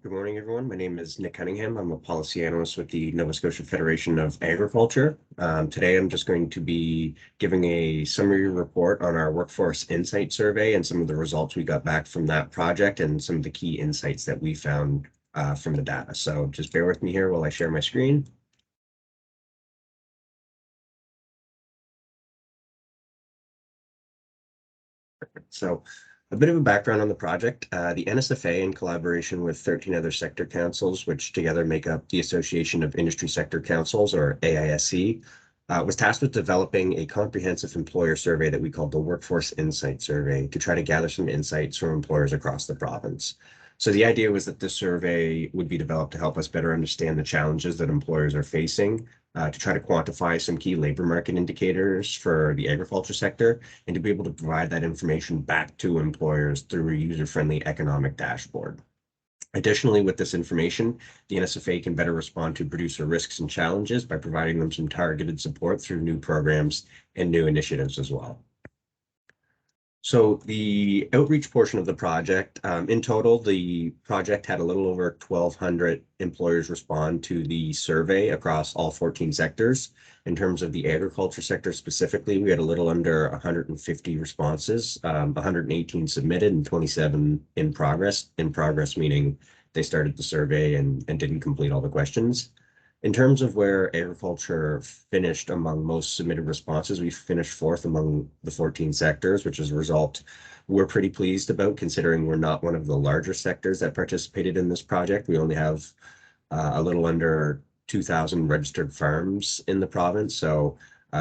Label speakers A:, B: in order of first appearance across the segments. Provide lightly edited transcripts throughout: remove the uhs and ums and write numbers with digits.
A: Good morning, everyone. My name is Nick Cunningham. I'm a policy analyst with the Nova Scotia Federation of Agriculture. Today, I'm just going to be giving a summary report on our Workforce Insight Survey and some of the results we got back from that project and some of the key insights that we found from the data. So just bear with me here while I share my screen. So a bit of a background on the project. The NSFA, in collaboration with 13 other sector councils, which together make up the Association of Industry Sector Councils, or AISC, was tasked with developing a comprehensive employer survey that we called the Workforce Insight Survey to try to gather some insights from employers across the province. So the idea was that this survey would be developed to help us better understand the challenges that employers are facing, to try to quantify some key labor market indicators for the agriculture sector, and to be able to provide that information back to employers through a user-friendly economic dashboard. Additionally, with this information, the NSFA can better respond to producer risks and challenges by providing them some targeted support through new programs and new initiatives as well. So the outreach portion of the project, in total, the project had a little over 1,200 employers respond to the survey across all 14 sectors. In terms of the agriculture sector specifically, we had a little under 150 responses, 118 submitted and 27 in progress. In progress meaning they started the survey and didn't complete all the questions. In terms of where agriculture finished among most submitted responses, we finished fourth among the 14 sectors, which is a result we're pretty pleased about, considering we're not one of the larger sectors that participated in this project. We only have a little under 2,000 registered farms in the province, so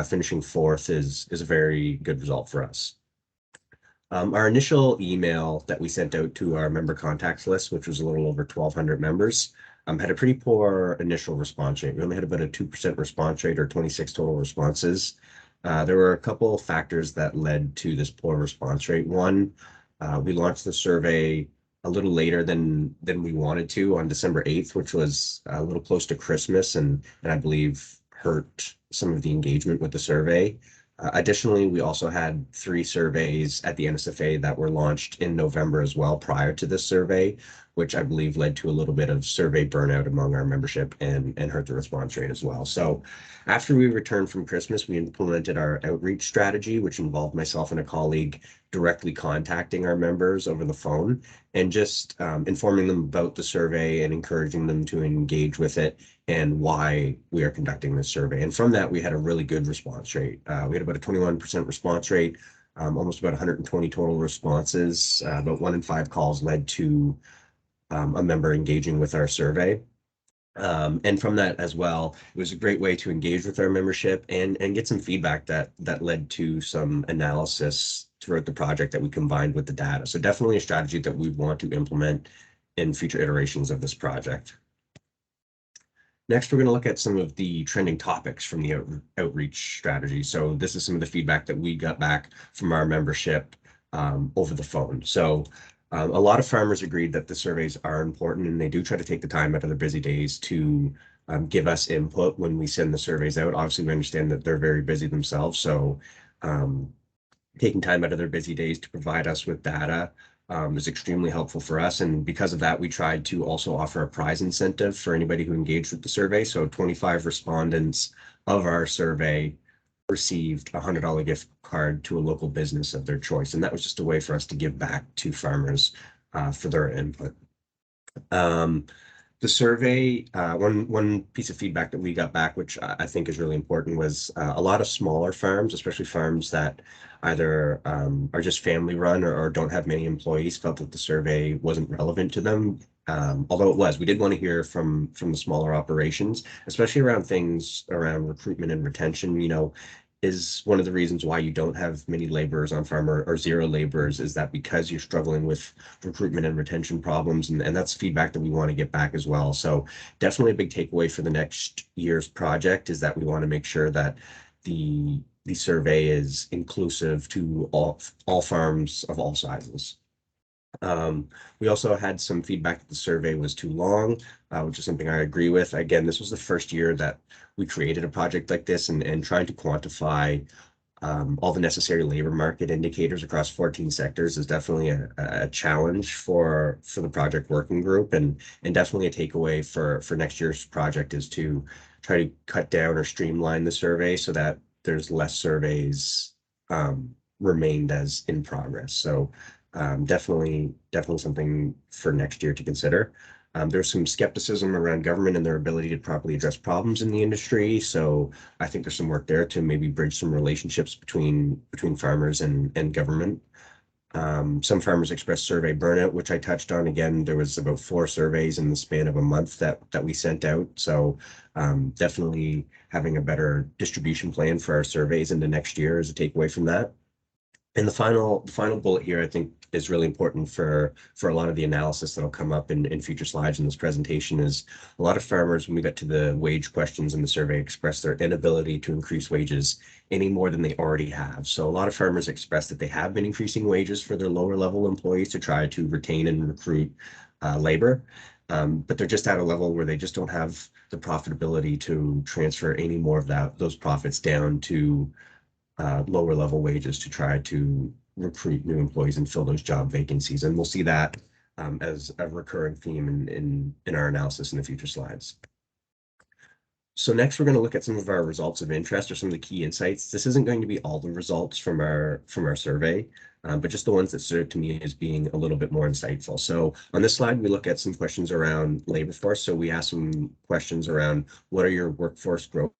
A: finishing fourth is a very good result for us. Our initial email that we sent out to our member contacts list, which was a little over 1,200 members, had a pretty poor initial response rate. We only had about a 2% response rate, or 26 total responses. There were a couple of factors that led to this poor response rate. One, we launched the survey a little later than we wanted to on December 8th, which was a little close to Christmas, and I believe hurt some of the engagement with the survey. Additionally, we also had 3 surveys at the NSFA that were launched in November as well prior to this survey, which I believe led to a little bit of survey burnout among our membership and hurt the response rate as well. So after we returned from Christmas, we implemented our outreach strategy, which involved myself and a colleague directly contacting our members over the phone and just informing them about the survey and encouraging them to engage with it and why we are conducting this survey. And from that, we had a really good response rate. We had about a 21% response rate, almost about 120 total responses. About 1 in 5 calls led to a member engaging with our survey. And from that as well, it was a great way to engage with our membership and get some feedback that led to some analysis throughout the project that we combined with the data. So definitely a strategy that we want to implement in future iterations of this project. Next, we're going to look at some of the trending topics from the outreach strategy. So this is some of the feedback that we got back from our membership over the phone. So a lot of farmers agreed that the surveys are important, and they do try to take the time out of their busy days to give us input when we send the surveys out. Obviously, we understand that they're very busy themselves, so taking time out of their busy days to provide us with data is extremely helpful for us. And because of that, we tried to also offer a prize incentive for anybody who engaged with the survey. So 25 respondents of our survey received a $100 gift card to a local business of their choice. And that was just a way for us to give back to farmers for their input. The survey, one piece of feedback that we got back, which I think is really important, was a lot of smaller farms, especially farms that either are just family run or don't have many employees, felt that the survey wasn't relevant to them. Although it was, we did want to hear from the smaller operations, especially around things around recruitment and retention. You know, is one of the reasons why you don't have many laborers on farm or zero laborers, is that because you're struggling with recruitment and retention problems, and that's feedback that we want to get back as well. So definitely a big takeaway for the next year's project is that we want to make sure that the survey is inclusive to all farms of all sizes. We also had some feedback that the survey was too long, which is something I agree with. Again, this was the first year that we created a project like this, and trying to quantify all the necessary labor market indicators across 14 sectors is definitely a challenge for the project working group, and definitely a takeaway for next year's project is to try to cut down or streamline the survey so that there's less surveys remained as in progress. So definitely something for next year to consider. There's some skepticism around government and their ability to properly address problems in the industry. So I think there's some work there to maybe bridge some relationships between farmers and government. Some farmers expressed survey burnout, which I touched on. Again, there was about 4 surveys in the span of a month that we sent out. So definitely having a better distribution plan for our surveys into next year is a takeaway from that. And the final bullet here, I think, is really important for a lot of the analysis that'll come up in future slides in this presentation. Is a lot of farmers, when we get to the wage questions in the survey, express their inability to increase wages any more than they already have. So a lot of farmers express that they have been increasing wages for their lower level employees to try to retain and recruit labor. But they're just at a level where they just don't have the profitability to transfer any more of those profits down to lower level wages to try to recruit new employees and fill those job vacancies. And we'll see that as a recurring theme in our analysis in the future slides. So next, we're going to look at some of our results of interest or some of the key insights. This isn't going to be all the results from our survey, but just the ones that stood out to me as being a little bit more insightful. So on this slide, we look at some questions around labor force. So we ask some questions around what are your workforce growth,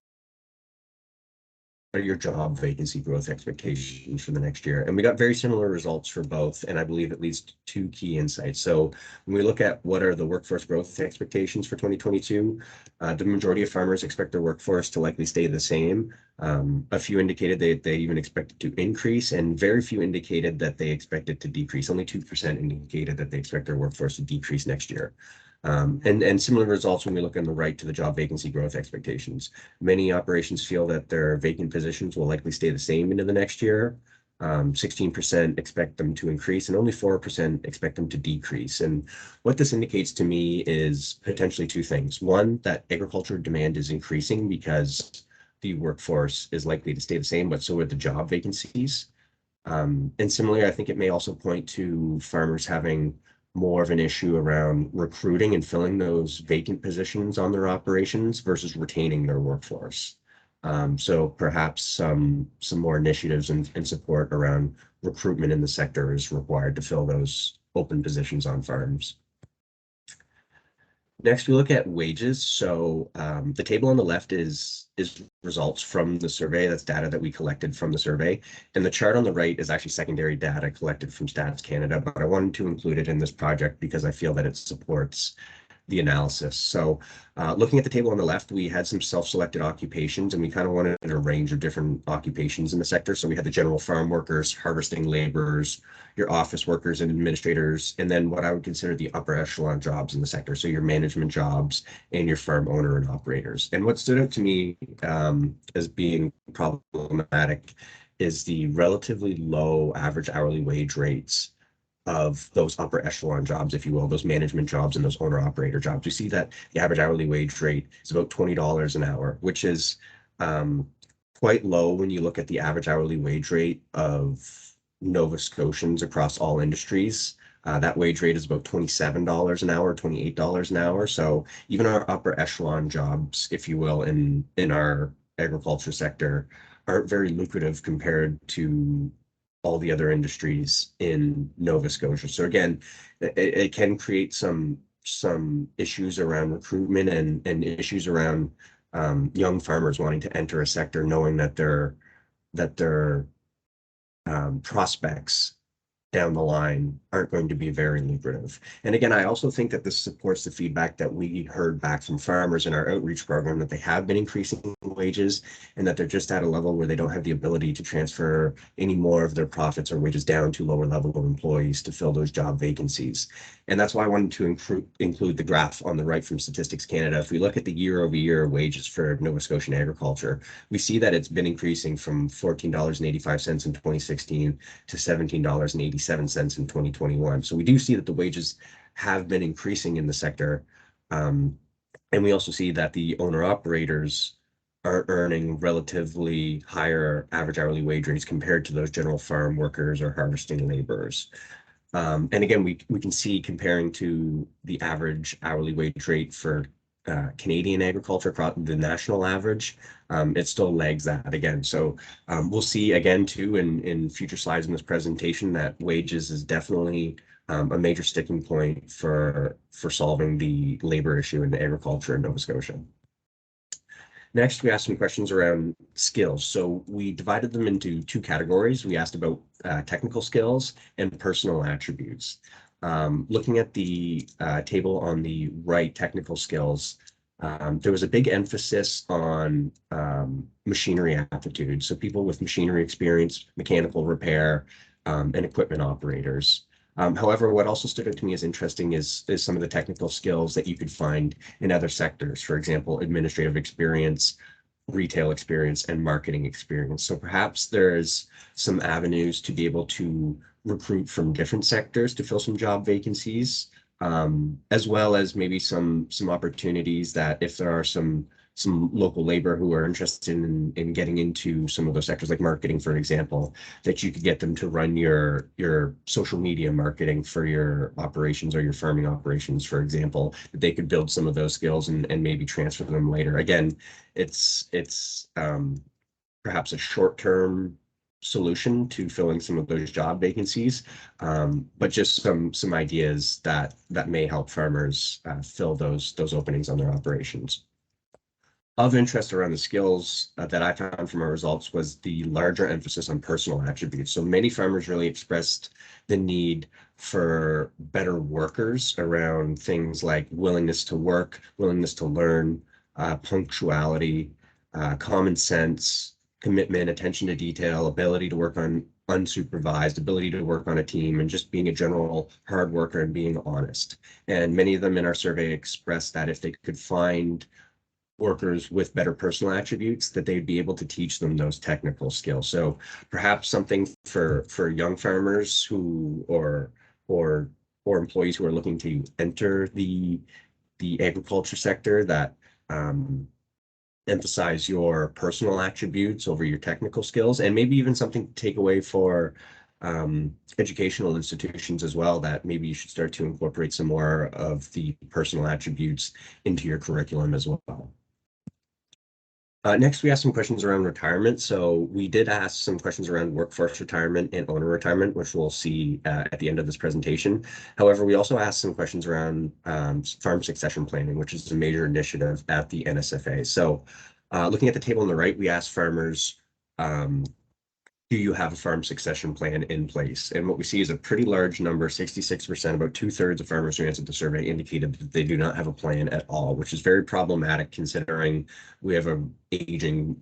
A: are your job vacancy growth expectations for the next year? And we got very similar results for both, and I believe at least 2 key insights. So when we look at what are the workforce growth expectations for 2022, the majority of farmers expect their workforce to likely stay the same. A few indicated they even expect it to increase, and very few indicated that they expect it to decrease. Only 2% indicated that they expect their workforce to decrease next year. And similar results when we look on the right to the job vacancy growth expectations. Many operations feel that their vacant positions will likely stay the same into the next year. 16% expect them to increase, and only 4% expect them to decrease. And what this indicates to me is potentially 2 things. One, that agriculture demand is increasing because the workforce is likely to stay the same, but so are the job vacancies. And similarly, I think it may also point to farmers having more of an issue around recruiting and filling those vacant positions on their operations versus retaining their workforce. So perhaps some more initiatives and support around recruitment in the sector is required to fill those open positions on farms. Next, we look at wages. So the table on the left is results from the survey. That's data that we collected from the survey. And the chart on the right is actually secondary data collected from Stats Canada, but I wanted to include it in this project because I feel that it supports the analysis. So looking at the table on the left, we had some self-selected occupations, and we kind of wanted a range of different occupations in the sector. So we had the general farm workers, harvesting laborers, your office workers and administrators, and then what I would consider the upper echelon jobs in the sector. So your management jobs and your farm owner and operators. And what stood out to me as being problematic is the relatively low average hourly wage rates of those upper echelon jobs, if you will, those management jobs and those owner operator jobs. We see that the average hourly wage rate is about $20 an hour, which is quite low when you look at the average hourly wage rate of Nova Scotians across all industries. That wage rate is about $27 an hour, $28 an hour. So even our upper echelon jobs, if you will, in our agriculture sector aren't very lucrative compared to all the other industries in Nova Scotia. So again, it can create some issues around recruitment and issues around young farmers wanting to enter a sector, knowing that their prospects down the line aren't going to be very lucrative. And again, I also think that this supports the feedback that we heard back from farmers in our outreach program, that they have been increasing wages and that they're just at a level where they don't have the ability to transfer any more of their profits or wages down to lower level employees to fill those job vacancies. And that's why I wanted to include the graph on the right from Statistics Canada. If we look at the year-over-year wages for Nova Scotian agriculture, we see that it's been increasing from $14.85 in 2016 to $17.87 in 2021. So we do see that the wages have been increasing in the sector. And we also see that the owner operators are earning relatively higher average hourly wage rates compared to those general farm workers or harvesting laborers. And again, we can see comparing to the average hourly wage rate for Canadian agriculture across the national average, it still lags that again. So we'll see again too in future slides in this presentation that wages is definitely a major sticking point for solving the labor issue in agriculture in Nova Scotia. Next, we asked some questions around skills. So we divided them into two categories. We asked about technical skills and personal attributes. Looking at the table on the right, technical skills, there was a big emphasis on machinery aptitude. So people with machinery experience, mechanical repair, and equipment operators. However, what also stood out to me as interesting is some of the technical skills that you could find in other sectors. For example, administrative experience, retail experience, and marketing experience. So perhaps there's some avenues to be able to recruit from different sectors to fill some job vacancies, as well as maybe some opportunities that if there are some local labor who are interested in getting into some of those sectors, like marketing, for example, that you could get them to run your social media marketing for your operations or your farming operations, for example, that they could build some of those skills and maybe transfer them later. Again, it's perhaps a short-term solution to filling some of those job vacancies, but just some ideas that may help farmers fill those openings on their operations. Of interest around the skills that I found from our results was the larger emphasis on personal attributes. So many farmers really expressed the need for better workers around things like willingness to work, willingness to learn, punctuality, common sense, commitment, attention to detail, ability to work on unsupervised, ability to work on a team, and just being a general hard worker and being honest. And many of them in our survey expressed that if they could find workers with better personal attributes, that they'd be able to teach them those technical skills. So perhaps something for young farmers who or employees who are looking to enter the agriculture sector that emphasize your personal attributes over your technical skills, and maybe even something to take away for educational institutions as well, that maybe you should start to incorporate some more of the personal attributes into your curriculum as well. Next, we asked some questions around retirement. So we did ask some questions around workforce retirement and owner retirement, which we'll see at the end of this presentation. However, we also asked some questions around farm succession planning, which is a major initiative at the NSFA. So looking at the table on the right, we asked farmers, do you have a farm succession plan in place? And what we see is a pretty large number, 66%, about 2/3 of farmers who answered the survey indicated that they do not have a plan at all, which is very problematic considering we have an aging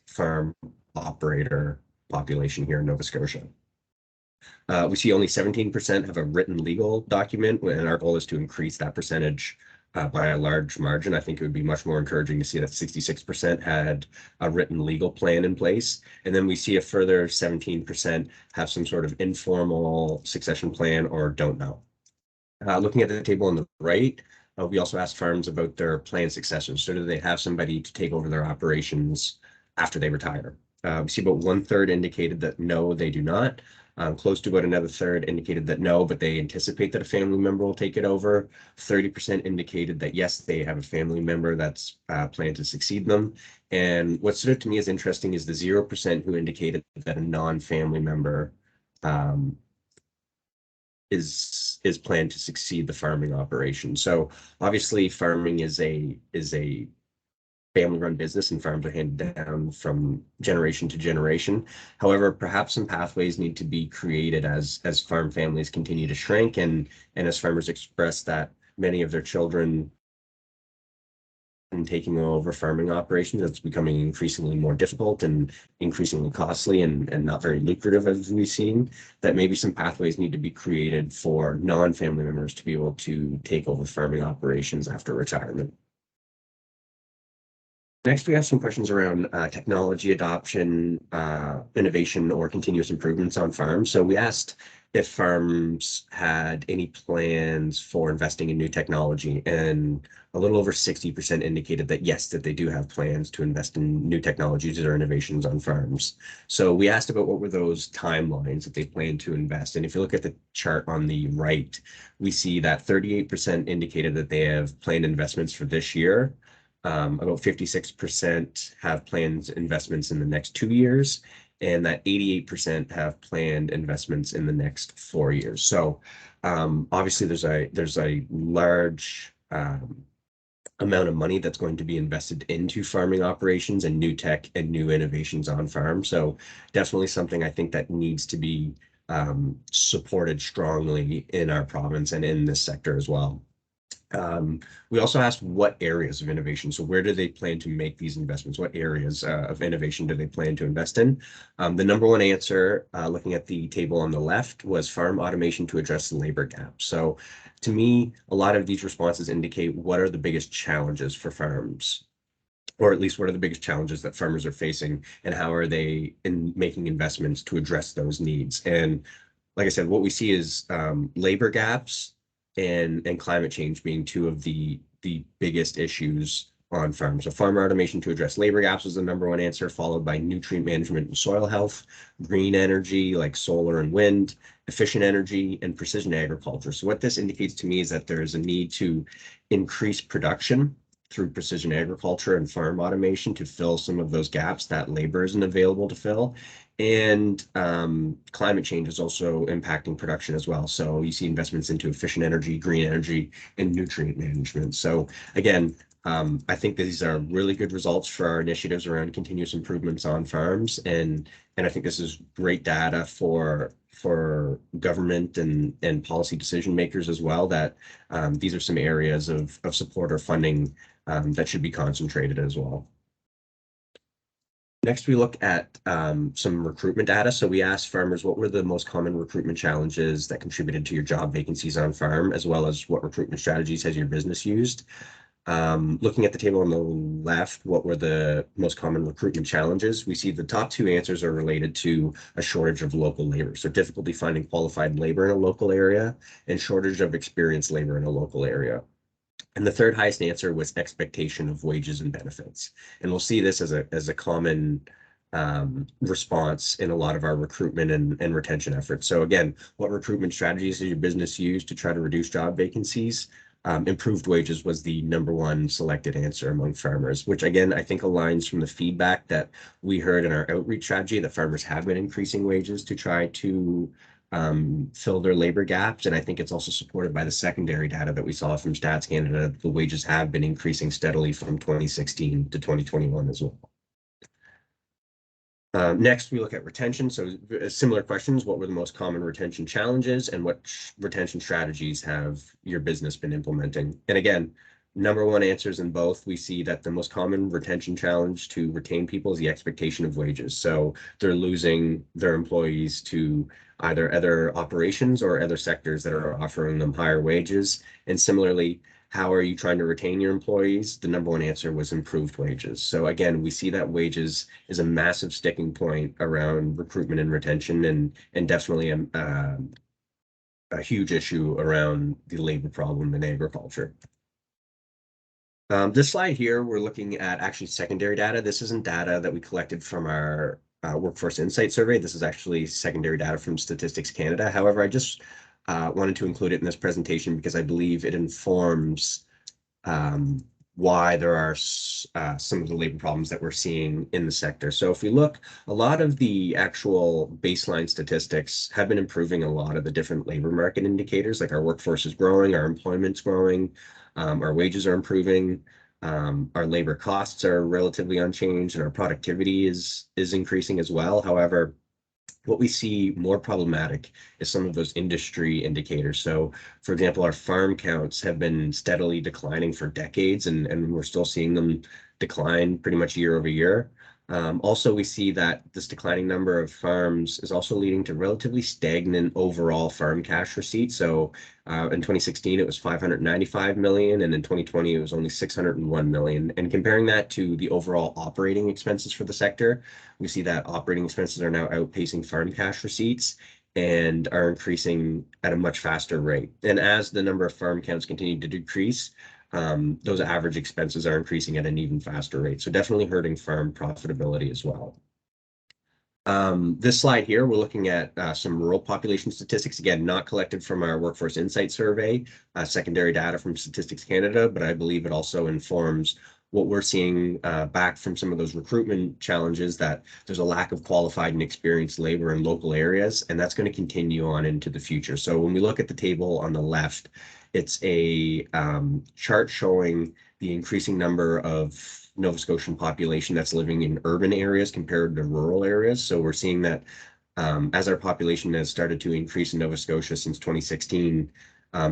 A: farm operator population here in Nova Scotia. We see only 17% have a written legal document, and our goal is to increase that percentage by a large margin. I think it would be much more encouraging to see that 66% had a written legal plan in place. And then we see a further 17% have some sort of informal succession plan or don't know. Looking at the table on the right, we also asked farms about their planned successors. So do they have somebody to take over their operations after they retire? We see about 1/3 indicated that no, they do not. Close to about another third indicated that no, but they anticipate that a family member will take it over. 30% indicated that yes, they have a family member that's planned to succeed them. And what stood out to me as interesting is the 0% who indicated that a non-family member is planned to succeed the farming operation. So obviously farming is a family-run business, and farms are handed down from generation to generation. However, perhaps some pathways need to be created as farm families continue to shrink, and as farmers express that many of their children and taking over farming operations, it's becoming increasingly more difficult and increasingly costly and not very lucrative, as we've seen, that maybe some pathways need to be created for non-family members to be able to take over farming operations after retirement. Next, we have some questions around technology adoption, innovation, or continuous improvements on farms. So we asked if farms had any plans for investing in new technology, and a little over 60% indicated that yes, that they do have plans to invest in new technologies or innovations on farms. So we asked about what were those timelines that they plan to invest. And if you look at the chart on the right, we see that 38% indicated that they have planned investments for this year. About 56% have planned investments in the next 2 years, and that 88% have planned investments in the next 4 years. So obviously there's a large amount of money that's going to be invested into farming operations and new tech and new innovations on farm. So definitely something I think that needs to be supported strongly in our province and in this sector as well. We also asked what areas of innovation. So where do they plan to make these investments? What areas of innovation do they plan to invest in? The number one answer, looking at the table on the left, was farm automation to address the labor gap. So to me, a lot of these responses indicate what are the biggest challenges for farms, or at least what are the biggest challenges that farmers are facing, and how are they in making investments to address those needs. And like I said, what we see is labor gaps and climate change being two of the biggest issues on farms. So farmer automation to address labor gaps was the number one answer, followed by nutrient management and soil health, green energy like solar and wind, efficient energy, and precision agriculture. So what this indicates to me is that there is a need to increase production through precision agriculture and farm automation to fill some of those gaps that labor isn't available to fill. And climate change is also impacting production as well. So you see investments into efficient energy, green energy, and nutrient management. So again, I think these are really good results for our initiatives around continuous improvements on farms. And I think this is great data for government and policy decision makers as well, that these are some areas of support or funding that should be concentrated as well. Next, we look at some recruitment data. So we asked farmers what were the most common recruitment challenges that contributed to your job vacancies on farm, as well as what recruitment strategies has your business used. Looking at the table on the left, what were the most common recruitment challenges? We see the top two answers are related to a shortage of local labor. So difficulty finding qualified labor in a local area and shortage of experienced labor in a local area. And the third highest answer was expectation of wages and benefits. And we'll see this as a common response in a lot of our recruitment and retention efforts. So again, what recruitment strategies does your business use to try to reduce job vacancies? Improved wages was the number one selected answer among farmers, which again, I think aligns from the feedback that we heard in our outreach strategy that farmers have been increasing wages to try to fill their labor gaps. And I think it's also supported by the secondary data that we saw from Stats Canada. The wages have been increasing steadily from 2016 to 2021 as well. Next, we look at retention. So similar questions, what were the most common retention challenges and what retention strategies have your business been implementing? And again, number one answers in both, we see that the most common retention challenge to retain people is the expectation of wages. So they're losing their employees to either other operations or other sectors that are offering them higher wages. And similarly, how are you trying to retain your employees? The number one answer was improved wages. So again, we see that wages is a massive sticking point around recruitment and retention, and definitely a huge issue around the labor problem in agriculture. This slide here, we're looking at actually secondary data. This isn't data that we collected from our Workforce Insight survey. This is actually secondary data from Statistics Canada. However, I just wanted to include it in this presentation because I believe it informs why there are some of the labor problems that we're seeing in the sector. So if we look, a lot of the actual baseline statistics have been improving a lot of the different labor market indicators, like our workforce is growing, our employment's growing, our wages are improving, our labor costs are relatively unchanged, and our productivity is increasing as well. However, what we see more problematic is some of those industry indicators. So, for example, our farm counts have been steadily declining for decades, and we're still seeing them decline pretty much year over year. Also, we see that this declining number of farms is also leading to relatively stagnant overall farm cash receipts. So in 2016, it was 595 million, and in 2020, it was only 601 million. And comparing that to the overall operating expenses for the sector, we see that operating expenses are now outpacing farm cash receipts. and are increasing at a much faster rate. And as the number of farm counts continue to decrease, those average expenses are increasing at an even faster rate. So definitely hurting farm profitability as well. This slide here, we're looking at some rural population statistics, again, not collected from our Workforce Insight survey, secondary data from Statistics Canada, but I believe it also informs what we're seeing back from some of those recruitment challenges, that there's a lack of qualified and experienced labor in local areas, and that's going to continue on into the future. So when we look at the table on the left, it's a chart showing the increasing number of Nova Scotian population that's living in urban areas compared to rural areas. So we're seeing that as our population has started to increase in Nova Scotia since 2016,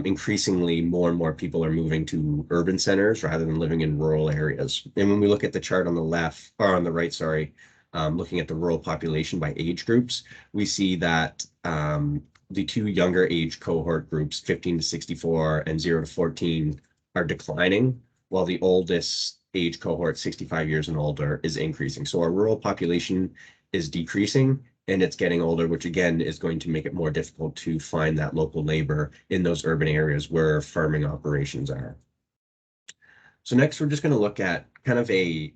A: increasingly more and more people are moving to urban centers rather than living in rural areas. And when we look at the chart on the left, or on the right, sorry, looking at the rural population by age groups, we see that the two younger age cohort groups, 15 to 64 and 0 to 14, are declining, while the oldest age cohort, 65 years and older, is increasing. So our rural population is decreasing and it's getting older, which again is going to make it more difficult to find that local labor in those urban areas where farming operations are. So next, we're just going to look at kind of a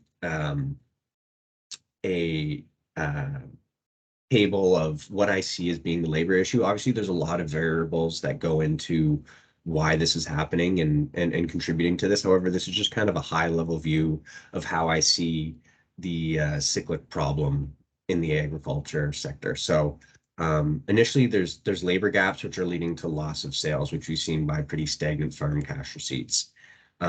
A: table of what I see as being the labor issue. Obviously, there's a lot of variables that go into why this is happening and contributing to this. However, this is just kind of a high level view of how I see the cyclic problem in the agriculture sector. So initially, there's labor gaps, which are leading to loss of sales, which we've seen by pretty stagnant farm cash receipts.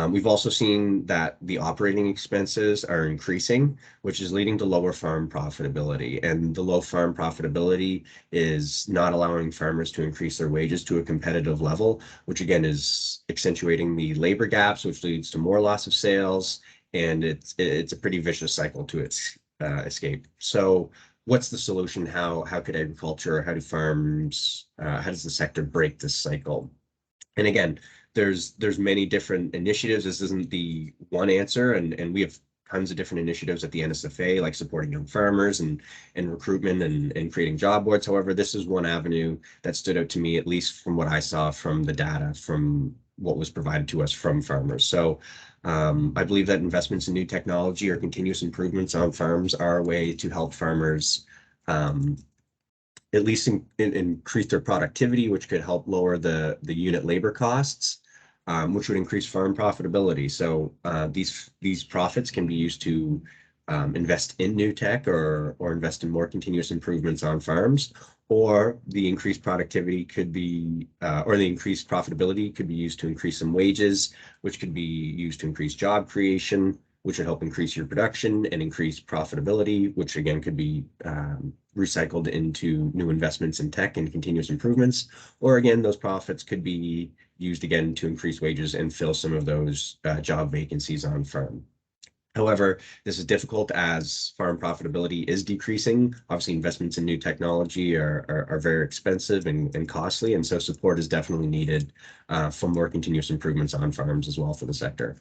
A: We've also seen that the operating expenses are increasing, which is leading to lower farm profitability. And the low farm profitability is not allowing farmers to increase their wages to a competitive level, which again is accentuating the labor gaps, which leads to more loss of sales. And it's a pretty vicious cycle to its escape. So what's the solution? How could agriculture, how do farms, how does the sector break this cycle? And again, there's many different initiatives. This isn't the one answer, and we have tons of different initiatives at the NSFA, like supporting young farmers and recruitment and creating job boards. However, this is one avenue that stood out to me, at least from what I saw from the data, from what was provided to us from farmers. So I believe that investments in new technology or continuous improvements on farms are a way to help farmers at least increase their productivity, which could help lower the unit labor costs, which would increase farm profitability. So these profits can be used to invest in new tech or invest in more continuous improvements on farms, or the increased productivity could be, or the increased profitability could be used to increase some wages, which could be used to increase job creation, which would help increase your production and increase profitability, which again could be recycled into new investments in tech and continuous improvements. Or again, those profits could be used again to increase wages and fill some of those job vacancies on farm. However, this is difficult as farm profitability is decreasing. Obviously, investments in new technology are very expensive and costly, and so support is definitely needed for more continuous improvements on farms as well for the sector.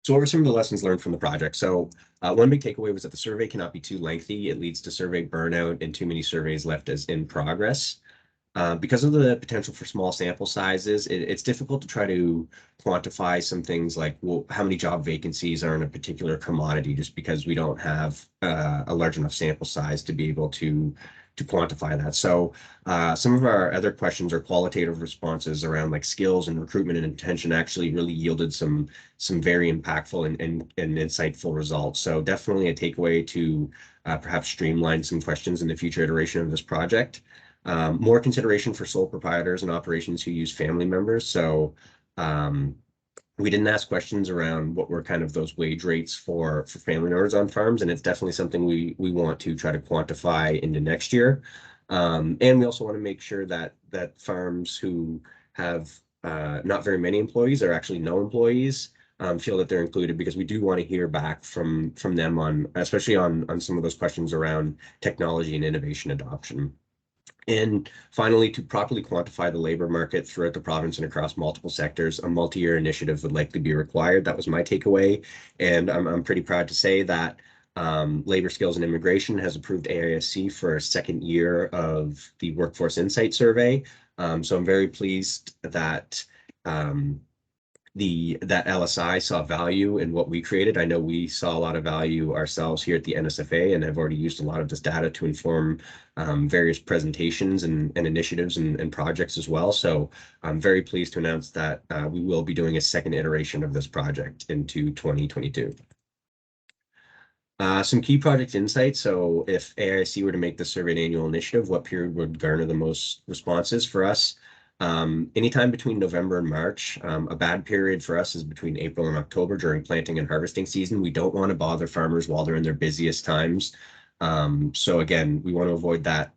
A: So what were some of the lessons learned from the project? So one big takeaway was that the survey cannot be too lengthy. It leads to survey burnout and too many surveys left as in progress. Because of the potential for small sample sizes, it's difficult to try to quantify some things like, well, how many job vacancies are in a particular commodity, just because we don't have a large enough sample size to be able to quantify that. So some of our other questions or qualitative responses around like skills and recruitment and intention actually really yielded some very impactful and insightful results. So definitely a takeaway to perhaps streamline some questions in the future iteration of this project. More consideration for sole proprietors and operations who use family members. So we didn't ask questions around what were kind of those wage rates for family owners on farms, and it's definitely something we want to try to quantify into next year. And we also want to make sure that farms who have not very many employees or actually no employees feel that they're included, because we do want to hear back from them on, especially on some of those questions around technology and innovation adoption. And finally, to properly quantify the labor market throughout the province and across multiple sectors, a multi-year initiative would likely be required. That was my takeaway. And I'm pretty proud to say that Labor Skills and Immigration has approved AISC for a second year of the Workforce Insight Survey. So I'm very pleased that that LSI saw value in what we created. I know we saw a lot of value ourselves here at the NSFA and have already used a lot of this data to inform various presentations and initiatives and projects as well. So I'm very pleased to announce that we will be doing a second iteration of this project into 2022. Some key project insights. So if AIC were to make the survey an annual initiative, what period would garner the most responses for us? Anytime between November and March. A bad period for us is between April and October during planting and harvesting season. We don't want to bother farmers while they're in their busiest times. So again, we want to avoid that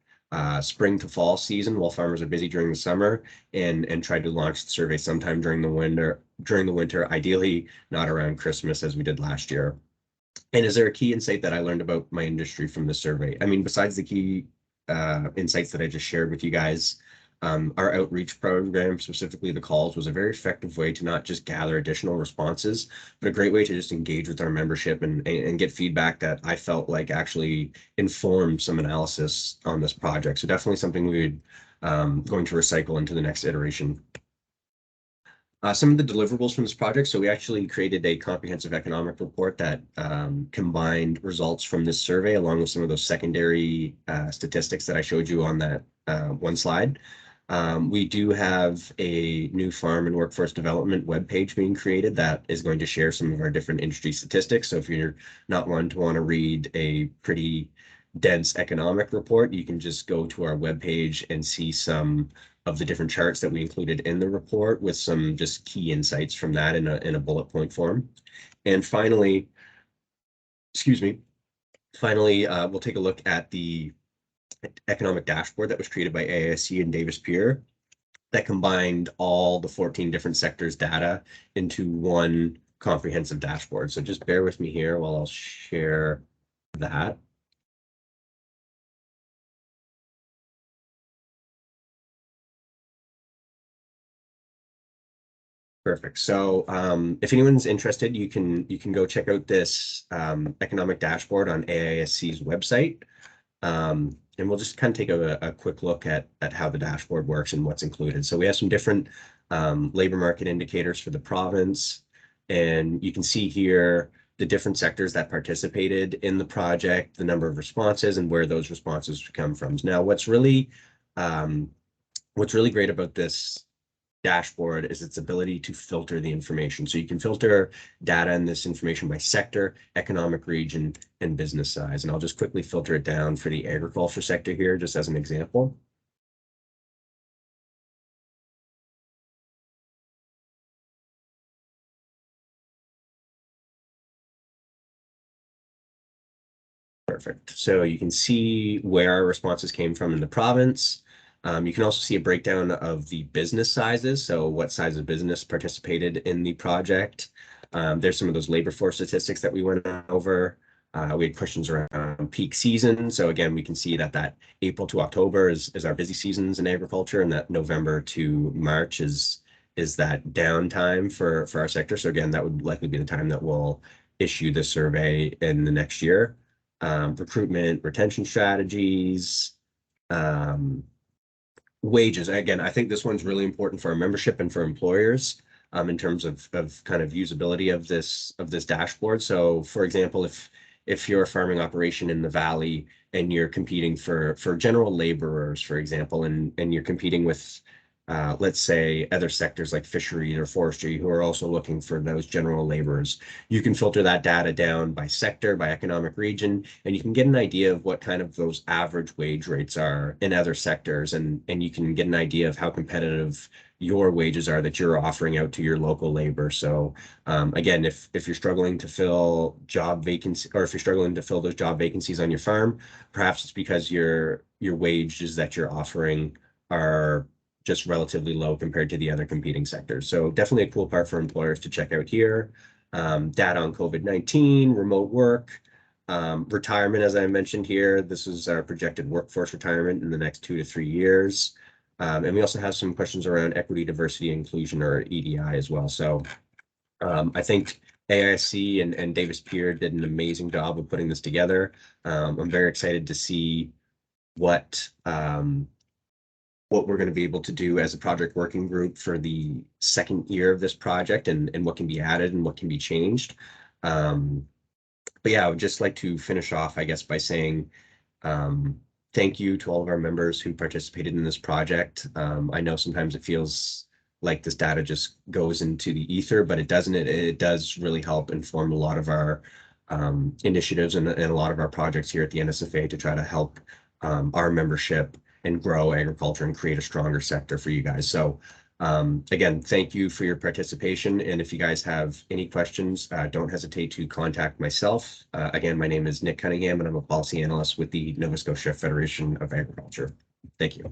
A: spring to fall season while farmers are busy during the summer and try to launch the survey sometime during the winter, ideally not around Christmas as we did last year. And is there a key insight that I learned about my industry from this survey? I mean, besides the key insights that I just shared with you guys, our outreach program, specifically the calls, was a very effective way to not just gather additional responses, but a great way to just engage with our membership and get feedback that I felt like actually informed some analysis on this project. So definitely something we would going to recycle into the next iteration. Some of the deliverables from this project. So we actually created a comprehensive economic report that combined results from this survey along with some of those secondary statistics that I showed you on that one slide. We do have a new farm and workforce development webpage being created that is going to share some of our different industry statistics. So if you're not one to want to read a pretty dense economic report, you can just go to our webpage and see some of the different charts that we included in the report with some just key insights from that in a bullet point form. And finally, we'll take a look at the economic dashboard that was created by AISC and Davis Pier that combined all the 14 different sectors data into one comprehensive dashboard. So just bear with me here while I'll share that. Perfect. So if anyone's interested, you can go check out this economic dashboard on AISC's website. And we'll just kind of take a quick look at how the dashboard works and what's included. So we have some different labor market indicators for the province. And you can see here the different sectors that participated in the project, the number of responses, and where those responses come from. Now, what's really great about this dashboard is its ability to filter the information. So you can filter data and this information by sector, economic region, and business size. And I'll just quickly filter it down for the agriculture sector here, just as an example. Perfect. So you can see where our responses came from in the province. You can also see a breakdown of the business sizes. So what size of business participated in the project. There's some of those labor force statistics that we went over. We had questions around peak season. So again, we can see that April to October is our busy seasons in agriculture, and that November to March is that downtime for our sector. So again, that would likely be the time that we'll issue the survey in the next year. Recruitment, retention strategies, wages. Again, I think this one's really important for our membership and for employers in terms of kind of usability of this dashboard. So for example, if you're a farming operation in the valley and you're competing for general laborers, for example, and you're competing with let's say other sectors like fishery or forestry who are also looking for those general laborers. You can filter that data down by sector, by economic region, and you can get an idea of what kind of those average wage rates are in other sectors, and you can get an idea of how competitive your wages are that you're offering out to your local labor. So again, if you're struggling to fill job vacancies, or if you're struggling to fill those job vacancies on your farm, perhaps it's because your wages that you're offering are just relatively low compared to the other competing sectors. So definitely a cool part for employers to check out here. Data on COVID-19, remote work, retirement, as I mentioned here. This is our projected workforce retirement in the next 2 to 3 years. And we also have some questions around equity, diversity, inclusion, or EDI as well. So I think AISC and Davis Pier did an amazing job of putting this together. I'm very excited to see what we're going to be able to do as a project working group for the second year of this project, and what can be added and what can be changed. But yeah, I would just like to finish off, I guess, by saying thank you to all of our members who participated in this project. I know sometimes it feels like this data just goes into the ether, but it doesn't. It does really help inform a lot of our initiatives and a lot of our projects here at the NSFA to try to help our membership and grow agriculture and create a stronger sector for you guys. So again, thank you for your participation. And if you guys have any questions, don't hesitate to contact myself. Again, my name is Nick Cunningham, and I'm a policy analyst with the Nova Scotia Federation of Agriculture. Thank you.